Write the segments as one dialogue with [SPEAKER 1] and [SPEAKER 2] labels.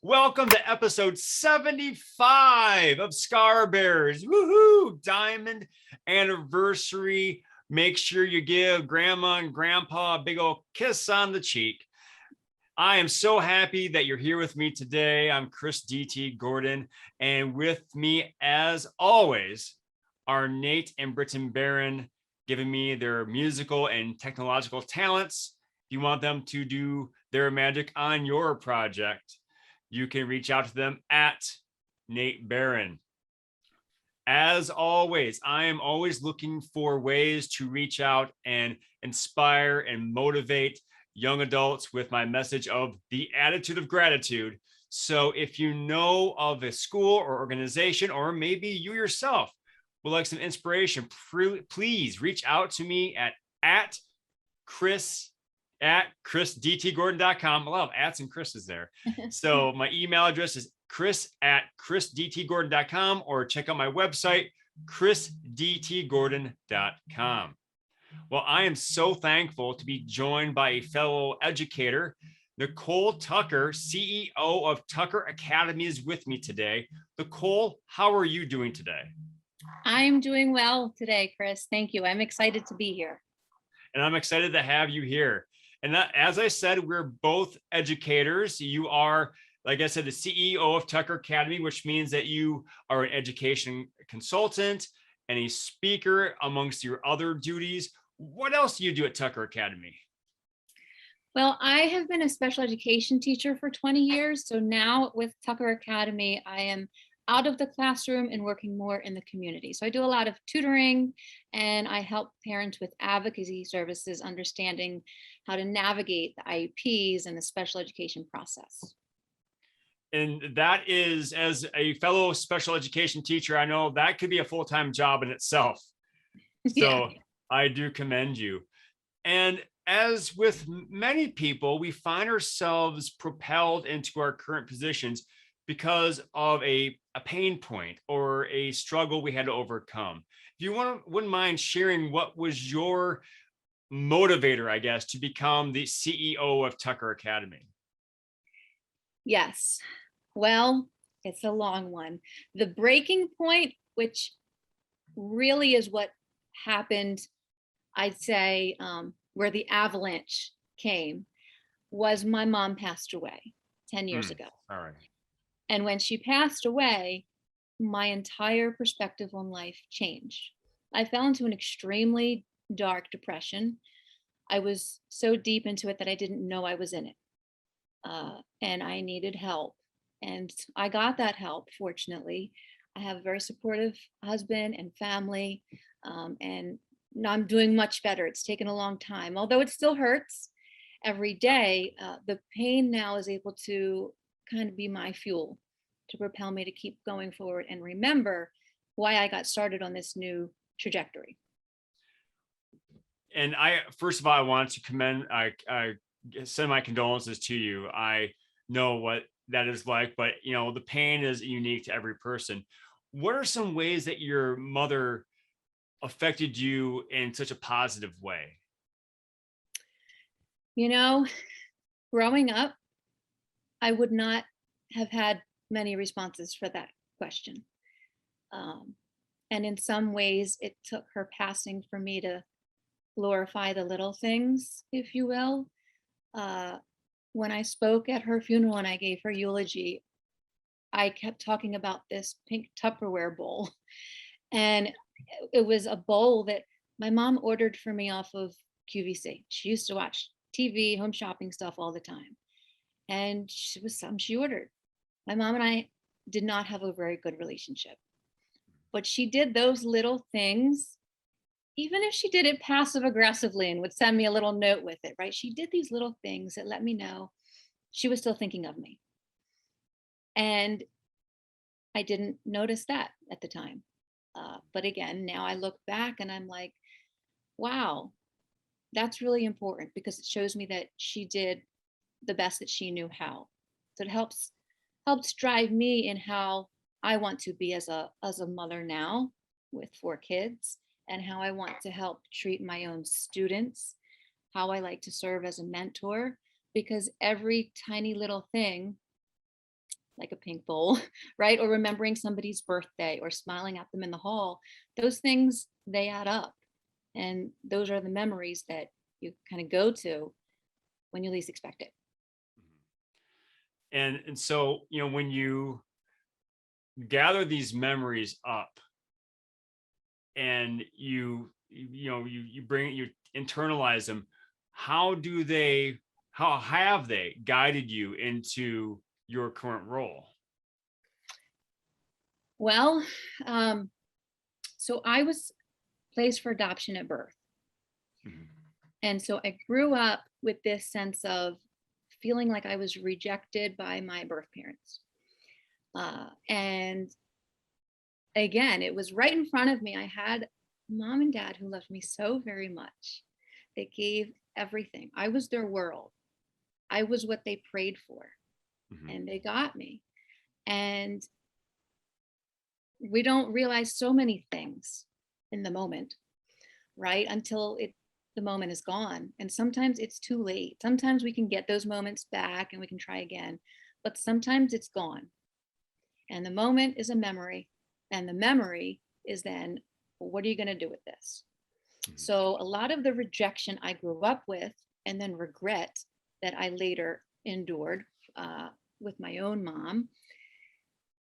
[SPEAKER 1] Welcome to episode 75 of Scar Bears. Woohoo! Diamond anniversary. Make sure you give grandma and grandpa a big old kiss on the cheek. I am so happy that you're here with me today. I'm Chris DT Gordon, and with me, as always, are Nate and Britton Barron, giving me their musical and technological talents. If you want them to do their magic on your project, you can reach out to them at Nate Barron. As always, I am always looking for ways to reach out and inspire and motivate young adults with my message of the attitude of gratitude. So if you know of a school or organization, or maybe you yourself would like some inspiration, please reach out to me at chrisdtgordon.com. A lot of ats and Chris's there. So my email address is chris@chrisdtgordon.com, or check out my website, chrisdtgordon.com. Well, I am so thankful to be joined by a fellow educator. Nichole Tucker, CEO of Tucker Academy, is with me today. Nichole, how are you doing today?
[SPEAKER 2] I'm doing well today, Chris. Thank you. I'm excited to be here.
[SPEAKER 1] And I'm excited to have you here. And as I said, we're both educators. You are, like I said, the CEO of Tucker Academy, which means that you are an education consultant and a speaker amongst your other duties. What else do you do at Tucker Academy?
[SPEAKER 2] Well, I have been a special education teacher for 20 years. So now with Tucker Academy, I am out of the classroom and working more in the community. So I do a lot of tutoring, and I help parents with advocacy services, understanding how to navigate the IEPs and the special education process.
[SPEAKER 1] And that is, as a fellow special education teacher, I know that could be a full-time job in itself. So yeah. I do commend you. And as with many people, we find ourselves propelled into our current positions because of a pain point or a struggle we had to overcome. If you wouldn't mind sharing, what was your motivator, I guess, to become the CEO of Tucker Academy?
[SPEAKER 2] Yes. Well, it's a long one. The breaking point, which really is what happened, I'd say, where the avalanche came, was my mom passed away 10 years ago.
[SPEAKER 1] All right.
[SPEAKER 2] And when she passed away, my entire perspective on life changed. I fell into an extremely dark depression. I was so deep into it that I didn't know I was in it. And I needed help. And I got that help, fortunately. I have a very supportive husband and family. And now I'm doing much better. It's taken a long time, although it still hurts every day. The pain now is able to kind of be my fuel to propel me to keep going forward and remember why I got started on this new trajectory.
[SPEAKER 1] And first of all, I want to I send my condolences to you. I know what that is like, but the pain is unique to every person. What are some ways that your mother affected you in such a positive way?
[SPEAKER 2] Growing up, I would not have had many responses for that question. And in some ways, it took her passing for me to glorify the little things, if you will. When I spoke at her funeral and I gave her eulogy, I kept talking about this pink Tupperware bowl. And it was a bowl that my mom ordered for me off of QVC. She used to watch TV, home shopping stuff all the time. And it was something she ordered. My mom and I did not have a very good relationship, but she did those little things, even if she did it passive aggressively and would send me a little note with it, right? She did these little things that let me know she was still thinking of me. And I didn't notice that at the time. But again, now I look back and I'm like, wow, that's really important, because it shows me that she did the best that she knew how. So it helps drive me in how I want to be as a mother now with 4 kids, and how I want to help treat my own students, how I like to serve as a mentor, because every tiny little thing like a pink bowl, right? Or remembering somebody's birthday or smiling at them in the hall. Those things, they add up. And those are the memories that you kind of go to when you least expect it.
[SPEAKER 1] And so, when you gather these memories up and you bring you internalize them, how have they guided you into your current role?
[SPEAKER 2] Well, so I was placed for adoption at birth.
[SPEAKER 1] Mhm.
[SPEAKER 2] And so I grew up with this sense of feeling like I was rejected by my birth parents. And again, it was right in front of me. I had mom and dad who loved me so very much. They gave everything. I was their world. I was what they prayed for,
[SPEAKER 1] Mhm.
[SPEAKER 2] and they got me. And we don't realize so many things in the moment, right? Until the moment is gone. And sometimes it's too late. Sometimes we can get those moments back and we can try again, but sometimes it's gone. And the moment is a memory. And the memory is then, well, what are you going to do with this?
[SPEAKER 1] Mhm.
[SPEAKER 2] So a lot of the rejection I grew up with and then regret that I later endured with my own mom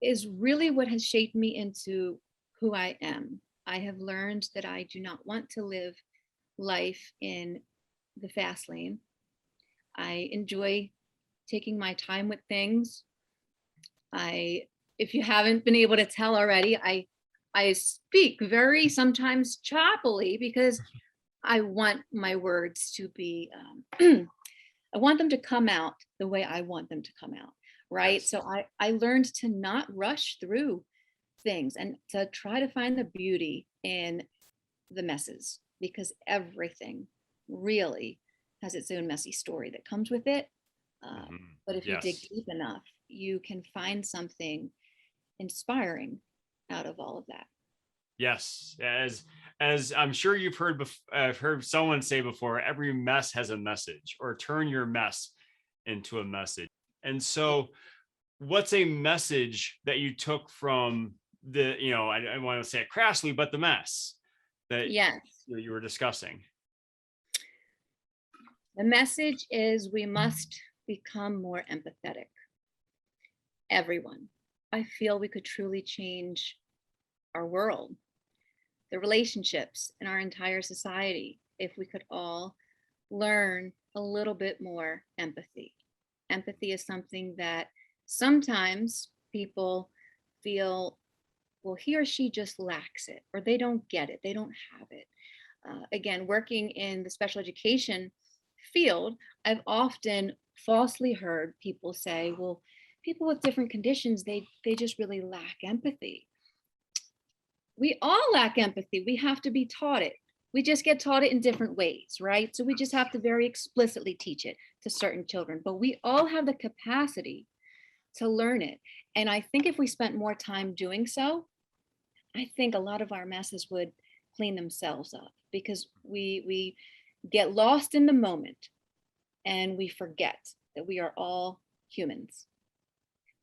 [SPEAKER 2] is really what has shaped me into who I am. I have learned that I do not want to live life in the fast lane. I enjoy taking my time with things. I, if you haven't been able to tell already, I speak very sometimes choppily because I want my words to be, I want them to come out the way I want them to come out, right?
[SPEAKER 1] Yes.
[SPEAKER 2] So I learned to not rush through things and to try to find the beauty in the messes because everything really has its own messy story that comes with it.
[SPEAKER 1] Mhm.
[SPEAKER 2] But if you dig
[SPEAKER 1] Yes.
[SPEAKER 2] deep enough, you can find something inspiring out of all of that.
[SPEAKER 1] Yes. As I'm sure I've heard someone say before, every mess has a message, or turn your mess into a message. And
[SPEAKER 2] Yeah.
[SPEAKER 1] so, what's a message that you took from I want to say it crassly, but the mess that
[SPEAKER 2] Yes.
[SPEAKER 1] you were discussing?
[SPEAKER 2] The message is we must become more empathetic. Everyone. I feel we could truly change our world, the relationships in our entire society, if we could all learn a little bit more empathy. Empathy is something that sometimes people feel, well, he or she just lacks it, or they don't get it, they don't have it. Again, working in the special education field, I've often falsely heard people say, well, people with different conditions, they just really lack empathy. We all lack empathy. We have to be taught it. We just get taught it in different ways, right? So we just have to very explicitly teach it to certain children, but we all have the capacity to learn it. And I think if we spent more time doing so, I think a lot of our messes would clean themselves up because we get lost in the moment and we forget that we are all humans.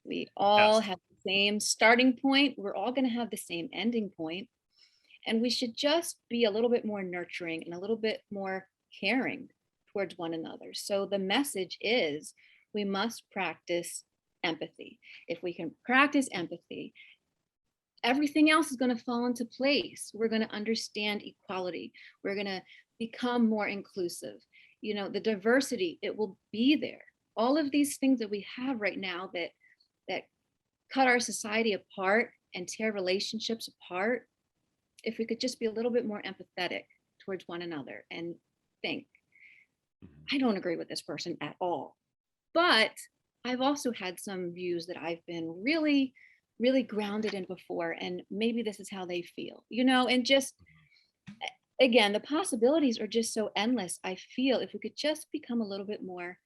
[SPEAKER 2] We all
[SPEAKER 1] Yes.
[SPEAKER 2] have the same starting point. We're all going to have the same ending point. And we should just be a little bit more nurturing and a little bit more caring towards one another. So the message is we must practice empathy. If we can practice empathy, everything else is going to fall into place. We're going to understand equality. We're going to become more inclusive. You know, the diversity, it will be there. All of these things that we have right now that cut our society apart and tear relationships apart, if we could just be a little bit more empathetic towards one another and think,
[SPEAKER 1] Mhm.
[SPEAKER 2] I don't agree with this person at all. But I've also had some views that I've been really, really grounded in before. And maybe this is how they feel, you know, and just again, the possibilities are just so endless. I feel if we could just become a little bit more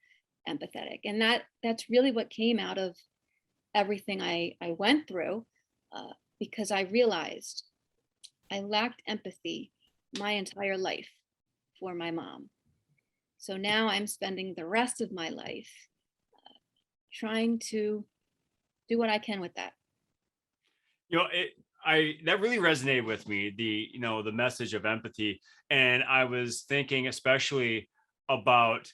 [SPEAKER 2] empathetic. And that's really what came out of everything I went through because I realized I lacked empathy my entire life for my mom. So now I'm spending the rest of my life trying to do what I can with that.
[SPEAKER 1] That really resonated with me, the message of empathy. And I was thinking especially about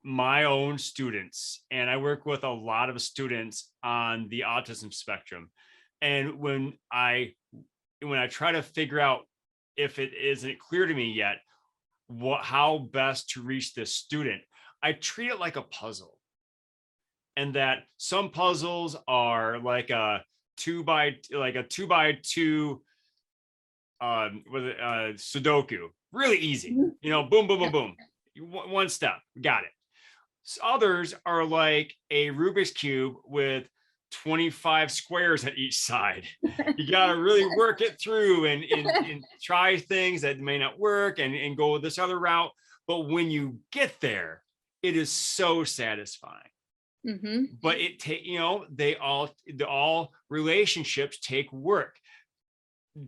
[SPEAKER 1] my own students, and I work with a lot of students on the autism spectrum. And when I try to figure out, if it isn't clear to me yet, how best to reach this student, I treat it like a puzzle. And that some puzzles are like a two by two Sudoku, really easy,
[SPEAKER 2] Mhm.
[SPEAKER 1] boom, boom, boom,
[SPEAKER 2] Yeah.
[SPEAKER 1] boom, one step, got it. Others are like a Rubik's Cube with 25 squares at each side. You got to really work it through and try things that may not work and go this other route. But when you get there, it is so satisfying.
[SPEAKER 2] Mm-hmm.
[SPEAKER 1] But all relationships take work.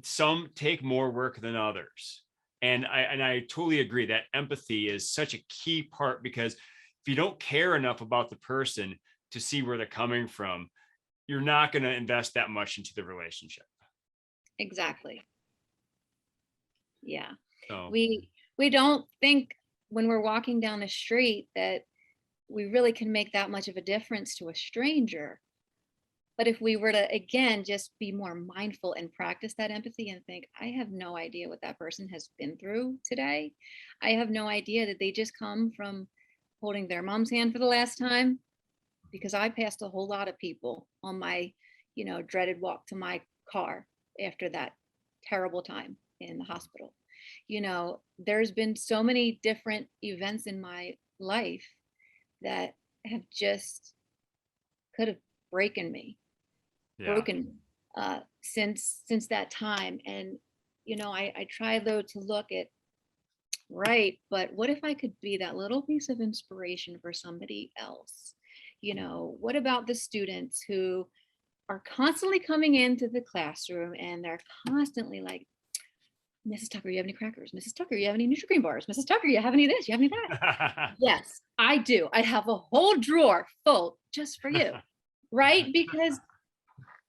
[SPEAKER 1] Some take more work than others. And I totally agree that empathy is such a key part, because if you don't care enough about the person to see where they're coming from, you're not going to invest that much into the relationship.
[SPEAKER 2] Exactly. Yeah.
[SPEAKER 1] So
[SPEAKER 2] We don't think when we're walking down the street that we really can make that much of a difference to a stranger. But if we were to, again, just be more mindful and practice that empathy and think, I have no idea what that person has been through today. I have no idea that they just come from holding their mom's hand for the last time, because I passed a whole lot of people on my, dreaded walk to my car after that terrible time in the hospital. There's been so many different events in my life that have just could have broken me,
[SPEAKER 1] yeah.
[SPEAKER 2] broken since that time. And I try though to look at, right, but what if I could be that little piece of inspiration for somebody else? What about the students who are constantly coming into the classroom and they're constantly like, Mrs. Tucker, you have any crackers? Mrs. Tucker, you have any Nutri-Grain bars? Mrs. Tucker, you have any of this? You have any of that? Yes, I do. I have a whole drawer full just for you, right? Because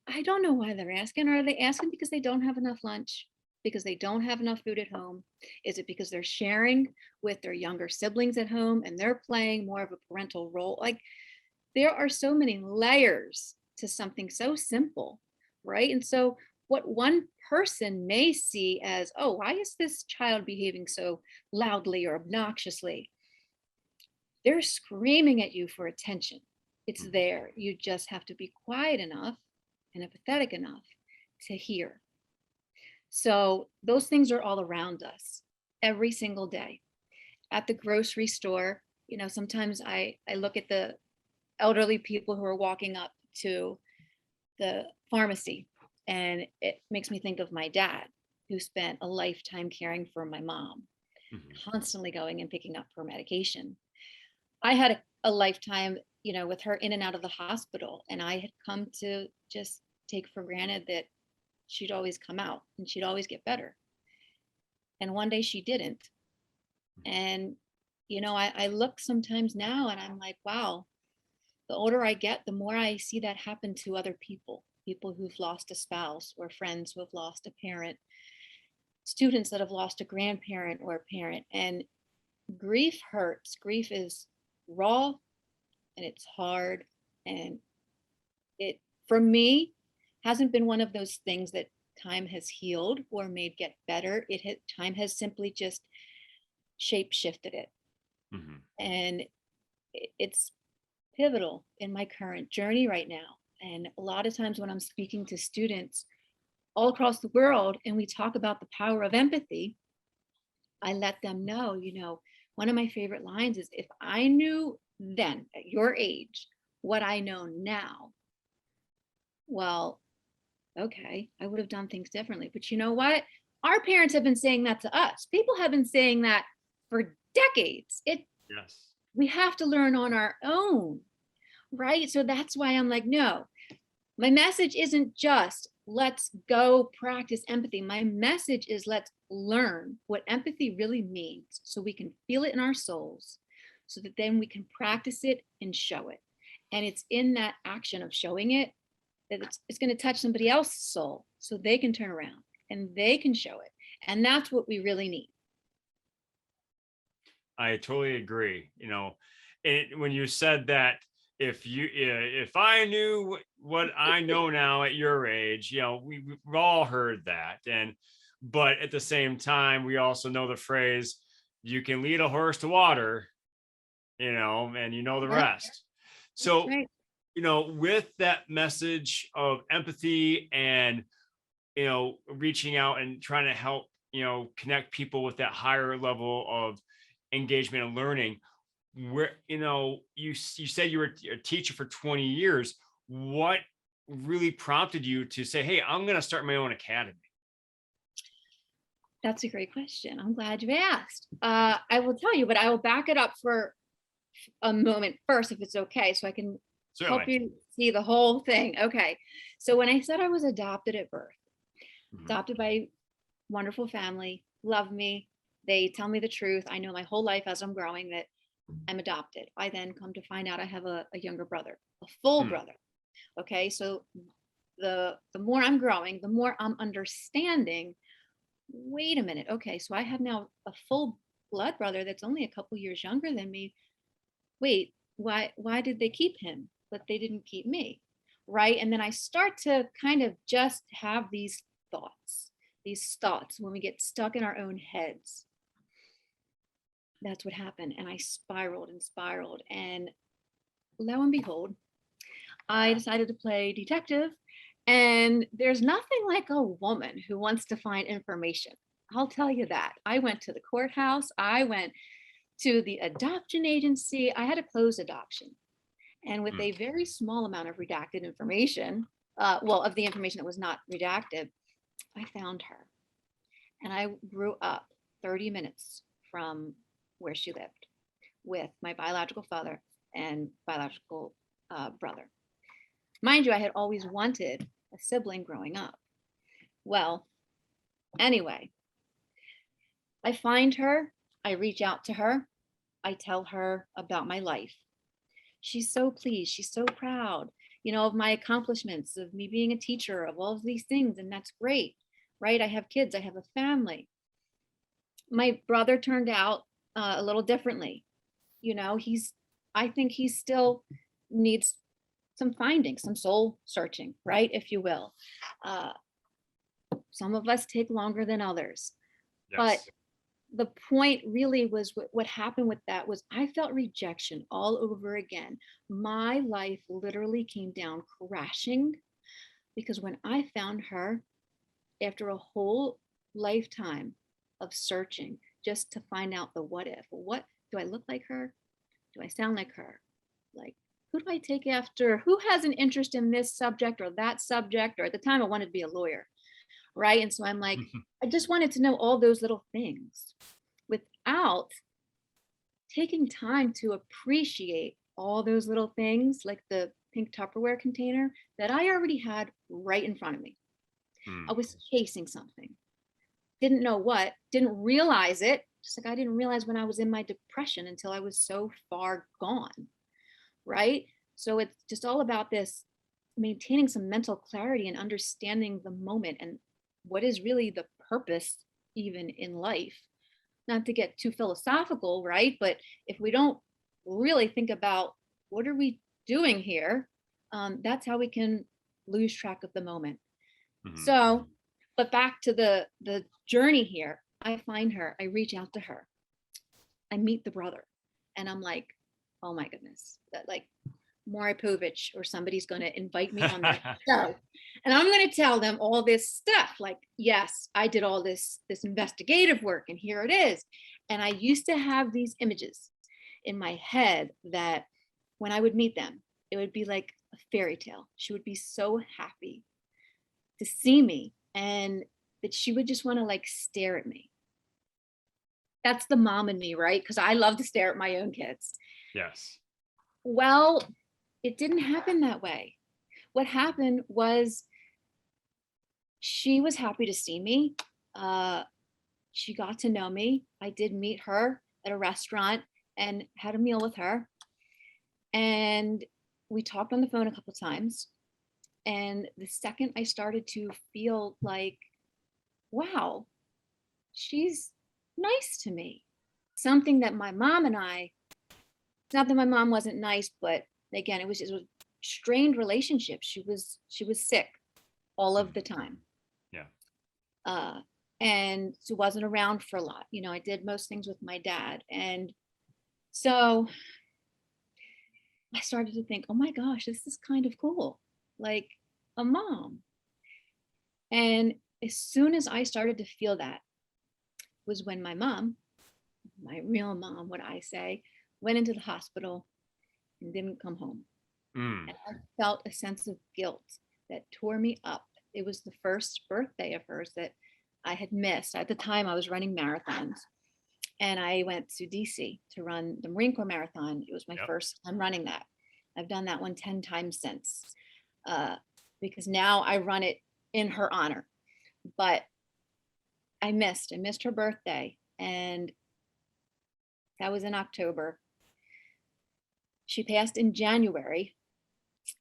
[SPEAKER 2] I don't know why they're asking. Are they asking because they don't have enough lunch? Because they don't have enough food at home? Is it because they're sharing with their younger siblings at home and they're playing more of a parental role? Like, there are so many layers to something so simple, right? And so what one person may see as, oh, why is this child behaving so loudly or obnoxiously? They're screaming at you for attention. It's there. You just have to be quiet enough and empathetic enough to hear. So those things are all around us every single day. At the grocery store, sometimes I look at the elderly people who are walking up to the pharmacy, and it makes me think of my dad, who spent a lifetime caring for my mom, constantly going and picking up her medication. I had a lifetime, with her in and out of the hospital, and I had come to just take for granted that she'd always come out and she'd always get better. And one day she didn't. And, I look sometimes now and I'm like, wow, the older I get, the more I see that happen to other people who've lost a spouse, or friends who have lost a parent, students that have lost a grandparent or a parent. And grief hurts. Grief is raw and it's hard. And it, for me, hasn't been one of those things that time has healed or made get better. Time has simply just shape shifted it. And it's pivotal in my current journey right now. And a lot of times when I'm speaking to students all across the world and we talk about the power of empathy, I let them know, one of my favorite lines is, if I knew then at your age what I know now, well, okay, I would have done things differently. But you know what? Our parents have been saying that to us. People have been saying that for decades.
[SPEAKER 1] Yes.
[SPEAKER 2] We have to learn on our own, right? So that's why I'm like, no, my message isn't just let's go practice empathy. My message is let's learn what empathy really means so we can feel it in our souls, so that then we can practice it and show it. And it's in that action of showing it that it's going to touch somebody else's soul so they can turn around and they can show it. And that's what we really need.
[SPEAKER 1] I totally agree. When you said that, if I knew what I know now at your age, we've all heard that. But at the same time, we also know the phrase, you can lead a horse to water, and the
[SPEAKER 2] Yep,
[SPEAKER 1] rest.
[SPEAKER 2] that's
[SPEAKER 1] So,
[SPEAKER 2] right.
[SPEAKER 1] with that message of empathy and, reaching out and trying to help, connect people with that higher level of engagement and learning, where, you said you were a teacher for 20 years. What really prompted you to say, hey, I'm going to start my own academy?
[SPEAKER 2] That's a great question. I'm glad you asked. I will tell you, but I will back it up for a moment first, if it's okay, so I can help
[SPEAKER 1] Certainly.
[SPEAKER 2] you see the whole thing. Okay. So when I said I was adopted at birth,
[SPEAKER 1] Mhm.
[SPEAKER 2] adopted by a wonderful family, love me. They tell me the truth. I know my whole life as I'm growing that I'm adopted. I then come to find out I have a younger brother, a full
[SPEAKER 1] Hmm.
[SPEAKER 2] brother. Okay. So the more I'm growing, the more I'm understanding, wait a minute. Okay. So I have now a full blood brother that's only a couple years younger than me. Wait, why did they keep him, but they didn't keep me? Right. And then I start to kind of just have these thoughts when we get stuck in our own heads. That's what happened. And I spiraled and spiraled. And lo and behold, I decided to play detective. And there's nothing like a woman who wants to find information. I'll tell you that. I went to the courthouse, I went to the adoption agency. I had a closed adoption. And with
[SPEAKER 1] Hmm.
[SPEAKER 2] a very small amount of redacted information, of the information that was not redacted, I found her. And I grew up 30 minutes from where she lived with my biological father and biological brother. Mind you, I had always wanted a sibling growing up. Well, anyway, I find her, I reach out to her, I tell her about my life. She's so pleased, she's so proud, of my accomplishments, of me being a teacher, of all of these things. And that's great, right? I have kids, I have a family. My brother turned out a little differently. I think he still needs some finding, some soul searching, right? If you will. Uh, some of us take longer than others. But
[SPEAKER 1] Yes.
[SPEAKER 2] the point really was what happened with that was I felt rejection all over again. My life literally came down crashing because when I found her, after a whole lifetime of searching just to find out the what do I look like her? Do I sound like her? Like, who do I take after? Who has an interest in this subject or that subject? Or at the time, I wanted to be a lawyer, right? And so I'm like, I just wanted to know all those little things without taking time to appreciate all those little things, like the pink Tupperware container that I already had right in front of me. I
[SPEAKER 1] Hmm.
[SPEAKER 2] was chasing something, didn't know what, didn't realize it. Just like I didn't realize when I was in my depression until I was so far gone, right? So it's just all about this maintaining some mental clarity and understanding the moment and what is really the purpose even in life. Not to get too philosophical, right? But if we don't really think about what are we doing here, that's how we can lose track of the moment.
[SPEAKER 1] Mhm.
[SPEAKER 2] So, but back to the journey here, I find her, I reach out to her, I meet the brother, and I'm like, oh my goodness, that like Maury Povich or somebody's going to invite me on their show, and I'm going to tell them all this stuff. Like, yes, I did all this investigative work, and here it is. And I used to have these images in my head that when I would meet them, it would be like a fairy tale. She would be so happy to see me, and that she would just want to like stare at me. That's the mom in me, right? Because I love to stare at my own kids.
[SPEAKER 1] Yes.
[SPEAKER 2] Well, it didn't happen that way. What happened was she was happy to see me. Uh, she got to know me. I did meet her at a restaurant and had a meal with her. And we talked on the phone a couple times. And the second I started to feel like, wow, she's nice to me. Something that my mom and I, not that my mom wasn't nice, but again, it was a strained relationship. She was sick all of the time.
[SPEAKER 1] Yeah.
[SPEAKER 2] And she wasn't around for a lot. You know, I did most things with my dad. And so I started to think, oh my gosh, this is kind of cool. Like a mom. And as soon as I started to feel that was when my mom, my real mom, what I say, went into the hospital and didn't come home.
[SPEAKER 1] Mm.
[SPEAKER 2] And I felt a sense of guilt that tore me up. It was the first birthday of hers that I had missed. At the time, I was running marathons, and I went to DC to run the Marine Corps Marathon. It was my first time running that. I've done that one 10 times since, because now I run it in her honor. But I missed her birthday, and that was in October. She passed in January,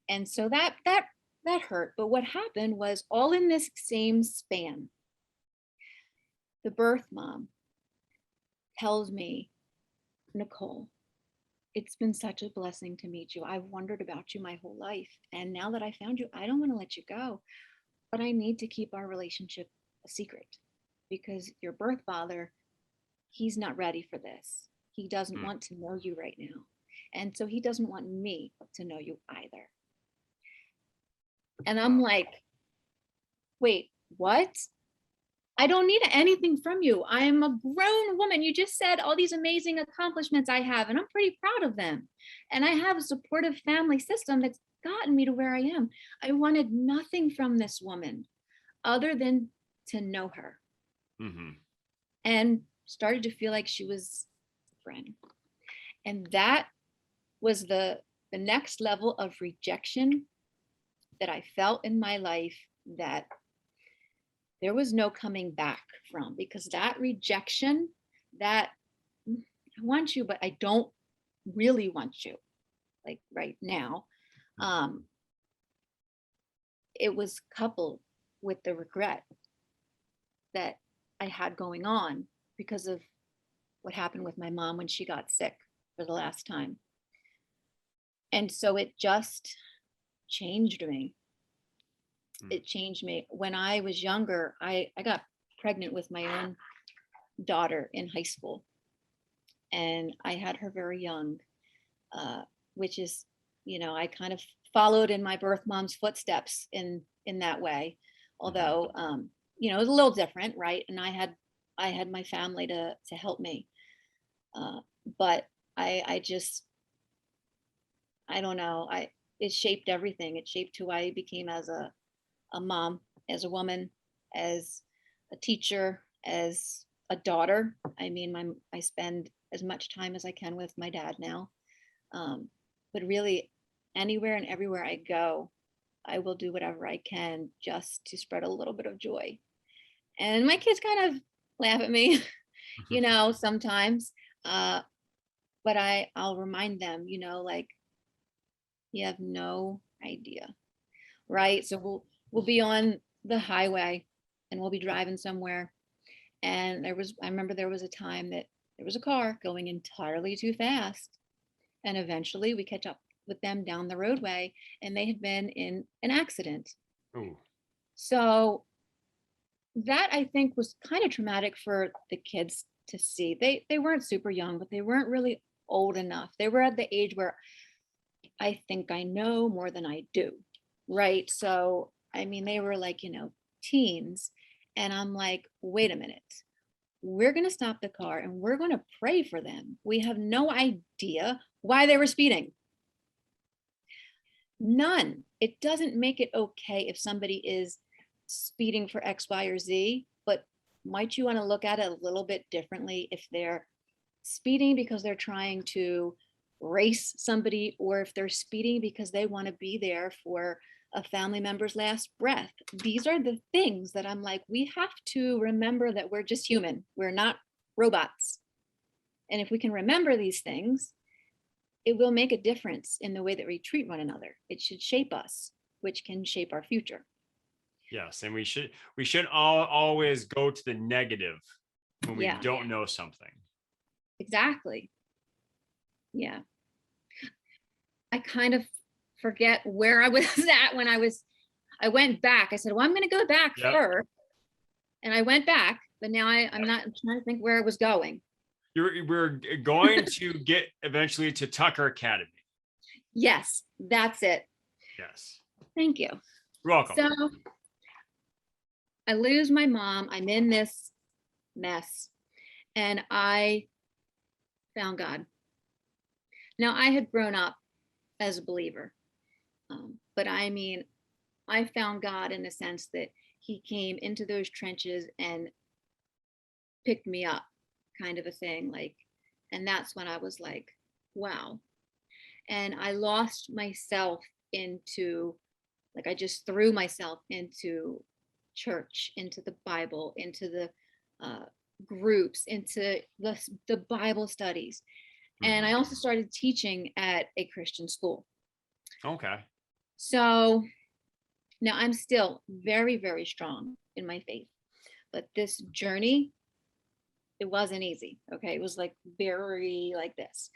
[SPEAKER 2] and so that hurt. But what happened was, all in this same span, the birth mom tells me, Nichole, it's been such a blessing to meet you. I've wondered about you my whole life. And now that I found you, I don't want to let you go, but I need to keep our relationship a secret, because your birth father, he's not ready for this. He doesn't want to know you right now. And so he doesn't want me to know you either. And I'm like, wait, what? I don't need anything from you. I am a grown woman. You just said all these amazing accomplishments I have, and I'm pretty proud of them. And I have a supportive family system that's gotten me to where I am. I wanted nothing from this woman other than to know her. Mm-hmm. And started to feel like she was a friend. And that was the next level of rejection that I felt in my life, that there was no coming back from, because that rejection, that I want you, but I don't really want you, like right now, it was coupled with the regret that I had going on because of what happened with my mom when she got sick for the last time. And so it just changed me. It changed me. When I was younger, I got pregnant with my own daughter in high school, and I had her very young, which is, you know, I kind of followed in my birth mom's footsteps in that way, although you know, it was a little different, right? And I had my family to help me, but I just, I don't know, it shaped everything. It shaped who I became as a mom, as a woman, as a teacher, as a daughter. I mean, I spend as much time as I can with my dad now. But really, anywhere and everywhere I go, I will do whatever I can just to spread a little bit of joy. And my kids kind of laugh at me, you know, sometimes. But I'll remind them, you know, like, you have no idea, right? So we'll be on the highway and we'll be driving somewhere. And I remember there was a time that there was a car going entirely too fast. And eventually we catch up with them down the roadway, and they had been in an accident. Ooh. So that, I think, was kind of traumatic for the kids to see. They weren't super young, but they weren't really old enough. They were at the age where I think I know more than I do, right? So, I mean, they were like, you know, teens. And I'm like, wait a minute. We're going to stop the car and we're going to pray for them. We have no idea why they were speeding. None. It doesn't make it okay if somebody is speeding for X, Y, or Z, but might you want to look at it a little bit differently if they're speeding because they're trying to race somebody, or if they're speeding because they want to be there for a family member's last breath. These are the things that I'm like, we have to remember that we're just human. We're not robots. And if we can remember these things, it will make a difference in the way that we treat one another. It should shape us. which can shape our future.
[SPEAKER 1] Yes, and we should always go to the negative when we
[SPEAKER 2] Yeah,
[SPEAKER 1] don't know something.
[SPEAKER 2] exactly. Yeah. I kind of forget where I was at when I went back. I said, well, I'm going to go back
[SPEAKER 1] Yep.
[SPEAKER 2] first. And I went back, but now I'm trying to think where I was going.
[SPEAKER 1] We're going to get eventually to Tucker Academy.
[SPEAKER 2] Yes, that's it.
[SPEAKER 1] Yes.
[SPEAKER 2] Thank you.
[SPEAKER 1] You're welcome.
[SPEAKER 2] So I lose my mom. I'm in this mess and I found God. Now I had grown up as a believer, but I mean, I found God in the sense that he came into those trenches and picked me up, kind of a thing. Like, and that's when I was like, wow. And I lost myself into, like, I just threw myself into church, into the Bible, into the groups, into the Bible studies. And I also started teaching at a Christian school.
[SPEAKER 1] Okay.
[SPEAKER 2] So now I'm still very, very strong in my faith, but this journey, it wasn't easy. Okay. It was like very like this.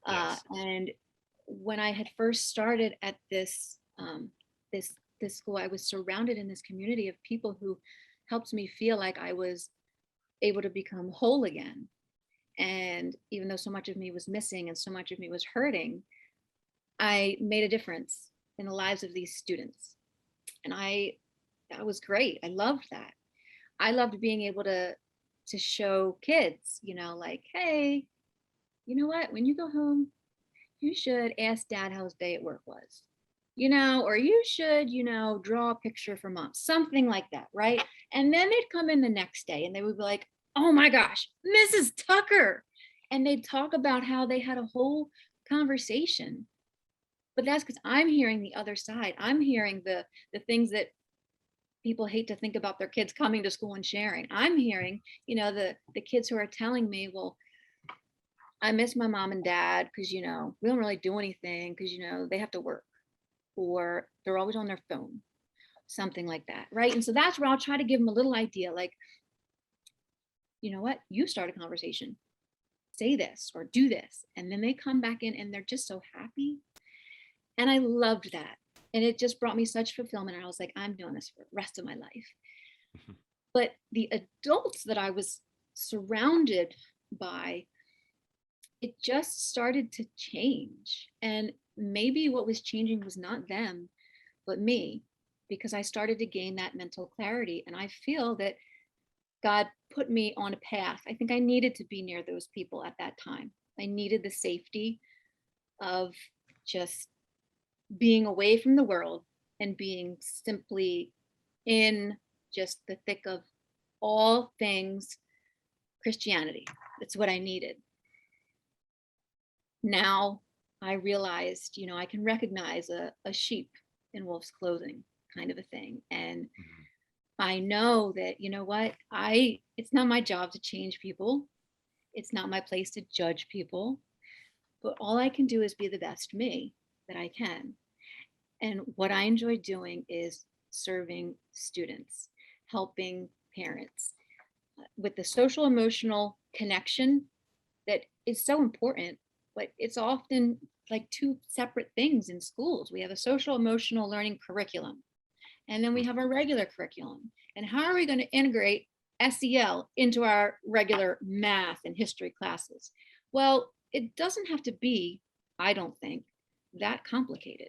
[SPEAKER 1] Yes.
[SPEAKER 2] And when I had first started at this, this school, I was surrounded in this community of people who helped me feel like I was able to become whole again. And even though so much of me was missing and so much of me was hurting, I made a difference in the lives of these students. And that was great. I loved that. I loved being able to show kids, like, hey, you know what? When you go home, you should ask dad how his day at work was, or you should, draw a picture for mom, something like that. Right. And then they'd come in the next day and they would be like, oh my gosh, Mrs. Tucker. And they'd talk about how they had a whole conversation. But that's because I'm hearing the other side. I'm hearing the things that people hate to think about their kids coming to school and sharing. I'm hearing, the kids who are telling me, well, I miss my mom and dad because, we don't really do anything because, they have to work or they're always on their phone, something like that. Right. And so that's where I'll try to give them a little idea like, you know what, you start a conversation, say this or do this. And then they come back in and they're just so happy. And I loved that. And it just brought me such fulfillment. And I was like, I'm doing this for the rest of my life. But the adults that I was surrounded by, it just started to change. And maybe what was changing was not them, but me, because I started to gain that mental clarity. And I feel that God put me on a path. I think I needed to be near those people at that time. I needed the safety of just being away from the world and being simply in just the thick of all things Christianity. That's what I needed. Now I realized, I can recognize a sheep in wolf's clothing, kind of a thing. And I know that, it's not my job to change people. It's not my place to judge people, but all I can do is be the best me that I can. And what I enjoy doing is serving students, helping parents with the social emotional connection that is so important, but it's often like two separate things in schools. We have a social emotional learning curriculum, and then we have our regular curriculum. And how are we going to integrate SEL into our regular math and history classes? Well, it doesn't have to be, I don't think, that complicated.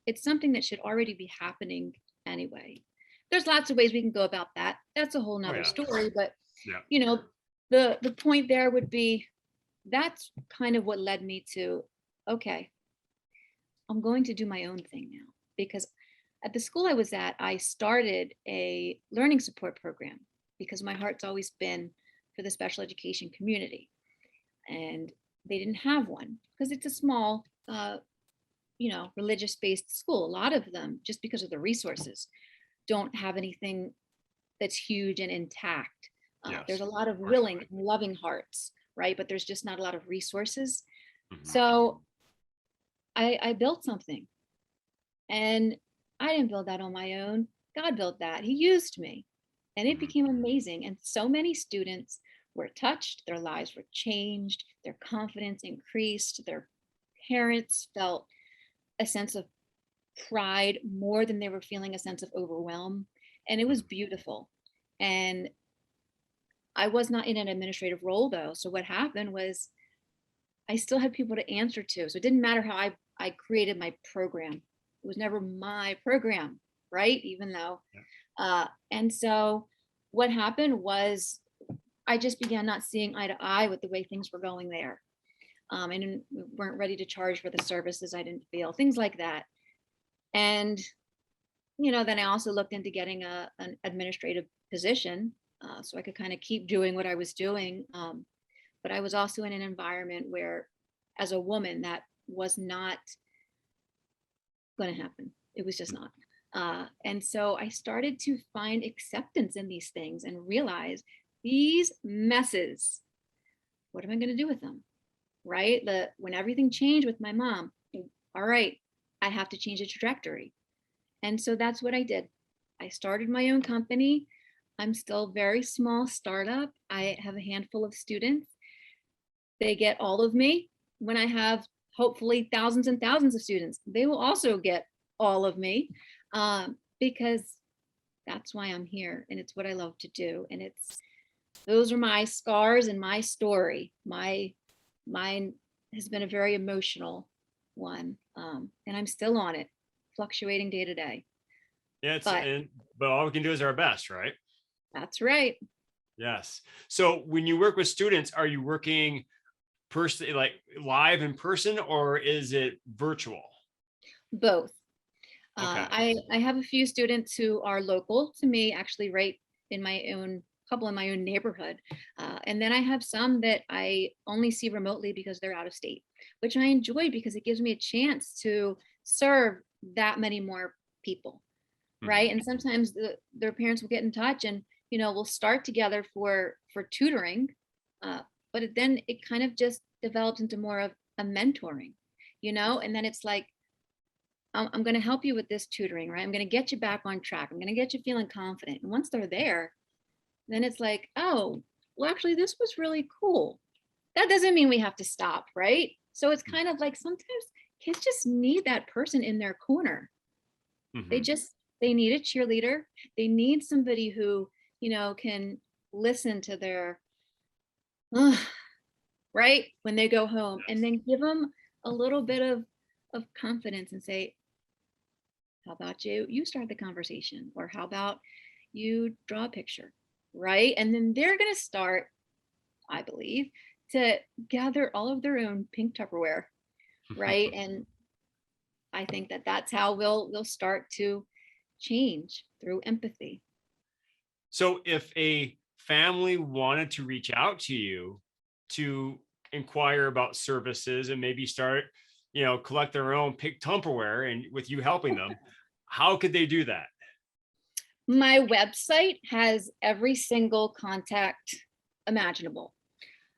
[SPEAKER 2] It's something that should already be happening anyway. There's lots of ways we can go about that. That's a whole nother story. But, the point there would be, that's kind of what led me to, okay, I'm going to do my own thing now. Because at the school I was at, I started a learning support program because my heart's always been for the special education community. And they didn't have one because it's a small, religious-based school. A lot of them, just because of the resources, don't have anything that's huge and intact. There's a lot of willing and loving hearts, right? But there's just not a lot of resources. So I built something. And I didn't build that on my own. God built that. He used me. And it
[SPEAKER 1] Mhm.
[SPEAKER 2] became amazing. And so many students were touched, their lives were changed, their confidence increased, their parents felt a sense of pride more than they were feeling a sense of overwhelm. And it was
[SPEAKER 1] Mhm.
[SPEAKER 2] beautiful. And I was not in an administrative role though. So what happened was I still had people to answer to. So it didn't matter how I created my program. It was never my program, right? Even though,
[SPEAKER 1] Yeah.
[SPEAKER 2] and so what happened was I just began not seeing eye to eye with the way things were going there. And we weren't ready to charge for the services I didn't feel, things like that. And, then I also looked into getting an administrative position so I could kind of keep doing what I was doing. But I was also in an environment where, as a woman, that was not going to happen. It was just not. And so I started to find acceptance in these things and realize these messes, what am I going to do with them? Right? When everything changed with my mom, all right, I have to change the trajectory. And so that's what I did. I started my own company. I'm still very small startup. I have a handful of students. They get all of me. When I have hopefully thousands and thousands of students, they will also get all of me because that's why I'm here and it's what I love to do. And those are my scars and my story. Mine has been a very emotional one, and I'm still on it, fluctuating day to day.
[SPEAKER 1] Yeah,
[SPEAKER 2] But
[SPEAKER 1] but all we can do is our best, right?
[SPEAKER 2] that's right,
[SPEAKER 1] Yes. So when you work with students, are you working person like live in person or is it virtual?
[SPEAKER 2] both.
[SPEAKER 1] Okay.
[SPEAKER 2] I have a few students who are local to me, actually, right in my own couple in my own neighborhood, and then I have some that I only see remotely because they're out of state, which I enjoy because it gives me a chance to serve that many more people, right?
[SPEAKER 1] Mhm.
[SPEAKER 2] And sometimes their parents will get in touch and we'll start together for tutoring, but then it kind of just develops into more of a mentoring, and then it's like I'm going to help you with this tutoring, right? I'm going to get you back on track. I'm going to get you feeling confident. And once they're there, then it's like, oh, well, actually, this was really cool. That doesn't mean we have to stop, right? So it's kind of like sometimes kids just need that person in their corner. They
[SPEAKER 1] Mhm.
[SPEAKER 2] just, they need a cheerleader. They need somebody who, can listen to their, right? When they go home and
[SPEAKER 1] Yes.
[SPEAKER 2] then give them a little bit of confidence and say, how about you start the conversation? Or how about you draw a picture, right? And then they're going to start, I believe, to gather all of their own pink Tupperware, right? And I think that that's how we'll start to change through empathy.
[SPEAKER 1] So if a family wanted to reach out to you to inquire about services and maybe start, collect their own pick Tupperware and with you helping them, how could they do that?
[SPEAKER 2] My website has every single contact imaginable.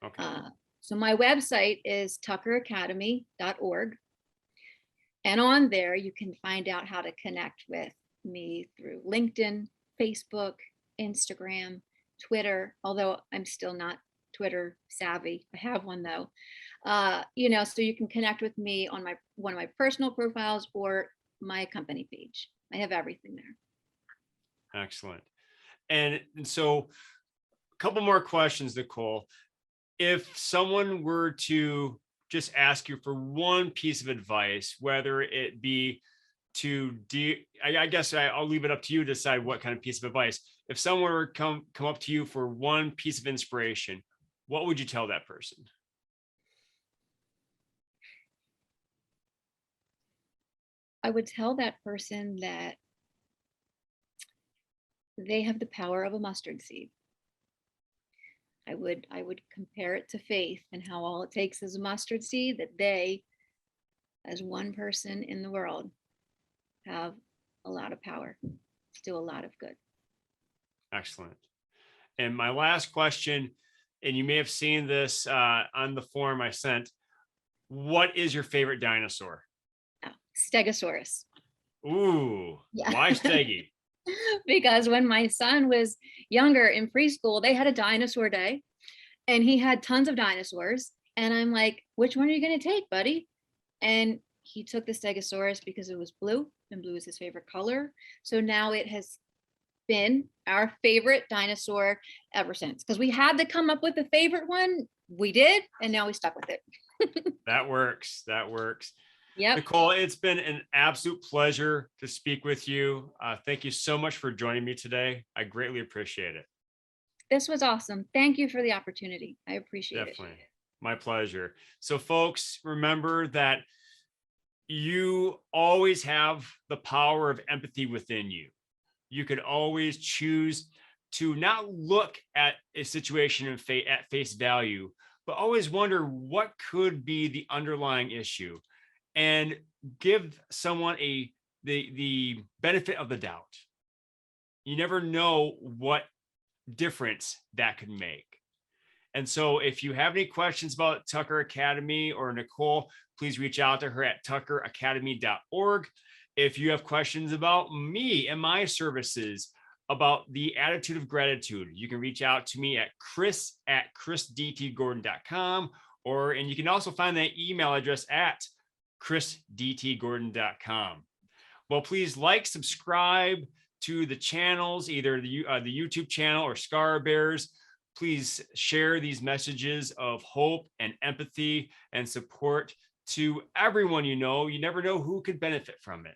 [SPEAKER 1] Okay.
[SPEAKER 2] Uh, so my website is tuckeracademy.org. And on there, you can find out how to connect with me through LinkedIn, Facebook, Instagram, Twitter, although I'm still not Twitter savvy. I have one though. So you can connect with me on my one of my personal profiles or my company page. I have everything there.
[SPEAKER 1] Excellent. And so a couple more questions, Nichole. If someone were to just ask you for one piece of advice, whether it be to I guess I'll leave it up to you to decide what kind of piece of advice. If someone were come up to you for one piece of inspiration, what would you tell that person?
[SPEAKER 2] I would tell that person that they have the power of a mustard seed. I would compare it to faith and how all it takes is a mustard seed, that they, as one person in the world, have a lot of power to do a lot of good.
[SPEAKER 1] Excellent. And my last question, and you may have seen this on the form I sent. What is your favorite dinosaur?
[SPEAKER 2] Oh, Stegosaurus.
[SPEAKER 1] Ooh,
[SPEAKER 2] Yeah.
[SPEAKER 1] why Steggy?
[SPEAKER 2] Because when my son was younger in preschool, they had a dinosaur day and he had tons of dinosaurs. And I'm like, which one are you going to take, buddy? And he took the Stegosaurus because it was blue and blue is his favorite color. So now it has been our favorite dinosaur ever since. Because we had to come up with a favorite one. We did. And now we stuck with it.
[SPEAKER 1] That works. That works.
[SPEAKER 2] Yep.
[SPEAKER 1] Nichole, it's been an absolute pleasure to speak with you. Thank you so much for joining me today. I greatly appreciate it.
[SPEAKER 2] This was awesome. Thank you for the opportunity. I appreciate it.
[SPEAKER 1] Definitely. My pleasure. So, folks, remember that you always have the power of empathy within you. You could always choose to not look at a situation at face value, but always wonder what could be the underlying issue and give someone the benefit of the doubt. You never know what difference that could make. And so if you have any questions about Tucker Academy or Nichole, please reach out to her at tuckeracademy.org. If you have questions about me and my services, about the attitude of gratitude, you can reach out to me at chris@chrisdtgordon.com, and you can also find that email address at chrisdtgordon.com. Well, please like, subscribe to the channels, either the YouTube channel or Scar Bears. Please share these messages of hope and empathy and support to everyone you know. You never know who could benefit from it.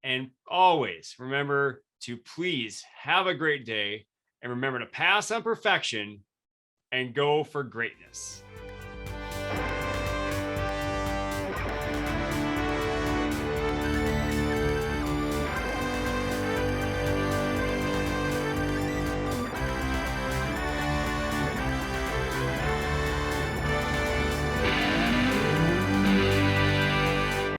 [SPEAKER 1] And always remember to please have a great day, and remember to pass on perfection and go for greatness.